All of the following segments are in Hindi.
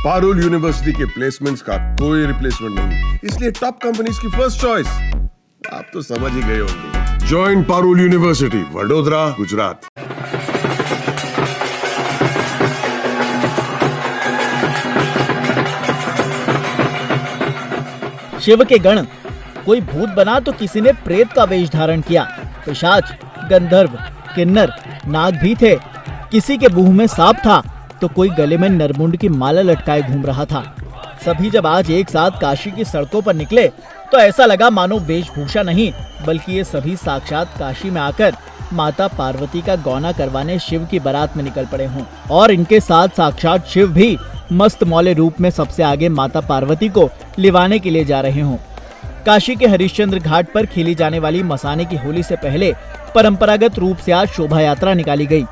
पारुल यूनिवर्सिटी के प्लेसमेंट्स का कोई रिप्लेसमेंट नहीं, इसलिए टॉप कंपनीज की फर्स्ट चॉइस। आप तो समझ ही गए होंगे। Join Parul University, Vadodara, Gujarat. शिव के गण, कोई भूत बना तो किसी ने प्रेत का वेश धारण किया। पिशाच, गंधर्व, किन्नर, नाग भी थे। किसी के मुंह में सांप था तो कोई गले में नरमुंड की माला लटकाए घूम रहा था। सभी जब आज एक साथ काशी की सड़कों पर निकले तो ऐसा लगा मानो वेशभूषा नहीं बल्कि ये सभी साक्षात काशी में आकर माता पार्वती का गौना करवाने शिव की बारात में निकल पड़े हों। और इनके साथ साक्षात शिव भी मस्त मौले रूप में सबसे आगे माता पार्वती को लिवाने के लिए जा रहे हों। काशी के हरिश्चंद्र घाट पर खेली जाने वाली मसाने की होली से पहले परंपरागत रूप से आज शोभा यात्रा निकाली गई।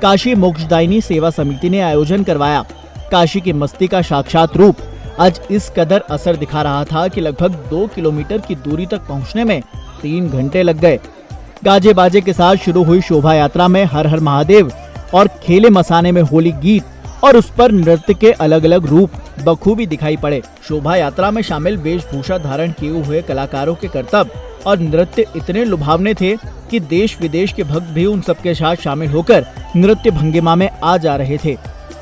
काशी मोक्षदायिनी सेवा समिति ने आयोजन करवाया। काशी की मस्ती का साक्षात रूप आज इस कदर असर दिखा रहा था कि लगभग 2 किलोमीटर की दूरी तक पहुंचने में 3 घंटे लग गए। गाजे बाजे के साथ शुरू हुई शोभा यात्रा में हर हर महादेव और खेले मसाने में होली गीत और उस पर नृत्य के अलग अलग रूप बखूबी दिखाई पड़े। शोभा यात्रा में शामिल वेशभूषा धारण किए हुए कलाकारों के करतब और नृत्य इतने लुभावने थे कि देश विदेश के भक्त भी उन सबके साथ शामिल होकर नृत्य भंगिमा में आ जा रहे थे।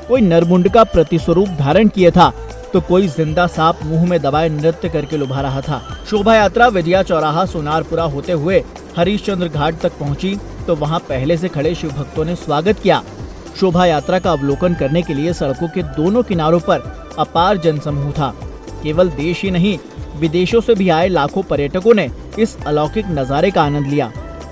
कोई नरमुंड का प्रतिस्वरूप धारण किया था तो कोई जिंदा सांप मुंह में दबाए नृत्य करके लुभा रहा था। शोभा यात्रा विजया चौराहा सोनारपुरा होते हुए हरिश्चंद्र घाट तक पहुंची तो वहां पहले से खड़े शिव भक्तों ने स्वागत किया। शोभा यात्रा का अवलोकन करने के लिए सड़कों के दोनों किनारों पर अपार जनसमूह था। केवल देश ही नहीं विदेशों से भी आए लाखों पर्यटकों ने इस अलौकिक नजारे का आनंद लिया।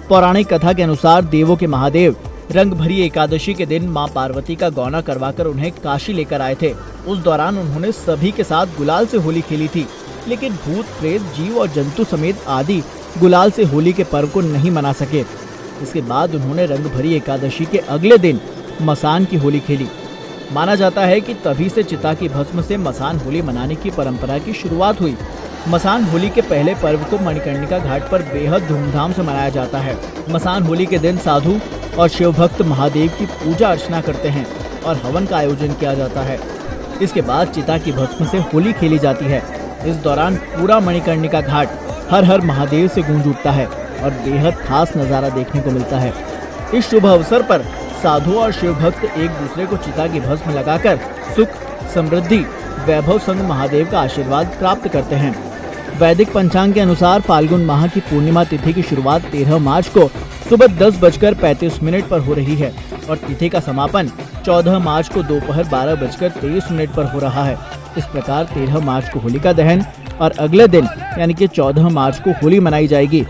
पौराणिक कथा के अनुसार देवों के महादेव रंग भरी एकादशी के दिन मां पार्वती का गौना करवाकर उन्हें काशी लेकर आए थे। उस दौरान उन्होंने सभी के साथ गुलाल से होली खेली थी, लेकिन भूत प्रेत जीव और जंतु समेत आदि गुलाल से होली के पर्व को नहीं मना सके। इसके बाद उन्होंने रंग भरी एकादशी के अगले दिन मसान की होली खेली। माना जाता है कि तभी से चिता की भस्म से मसान होली मनाने की परंपरा की शुरुआत हुई। मसान होली के पहले पर्व को मणिकर्णिका घाट पर बेहद धूमधाम से मनाया जाता है। मसान होली के दिन साधु और शिव भक्त महादेव की पूजा अर्चना करते हैं और हवन का आयोजन किया जाता है। इसके बाद चिता की भस्म से होली खेली जाती है। इस दौरान पूरा मणिकर्णिका घाट हर हर महादेव से गूंज उठता है और बेहद खास नजारा देखने को मिलता है। इस शुभ अवसर पर साधु और शिव भक्त एक दूसरे को चिता की भस्म लगाकर सुख, समृद्धि, वैभव संग महादेव का आशीर्वाद प्राप्त करते हैं। वैदिक पंचांग के अनुसार फाल्गुन माह की पूर्णिमा तिथि की शुरुआत 13 मार्च को सुबह 10:35 पर हो रही है और तिथि का समापन 14 मार्च को दोपहर 12:23 पर हो रहा है। इस प्रकार 13 मार्च को होलिका दहन और अगले दिन यानी कि 14 मार्च को होली मनाई जाएगी।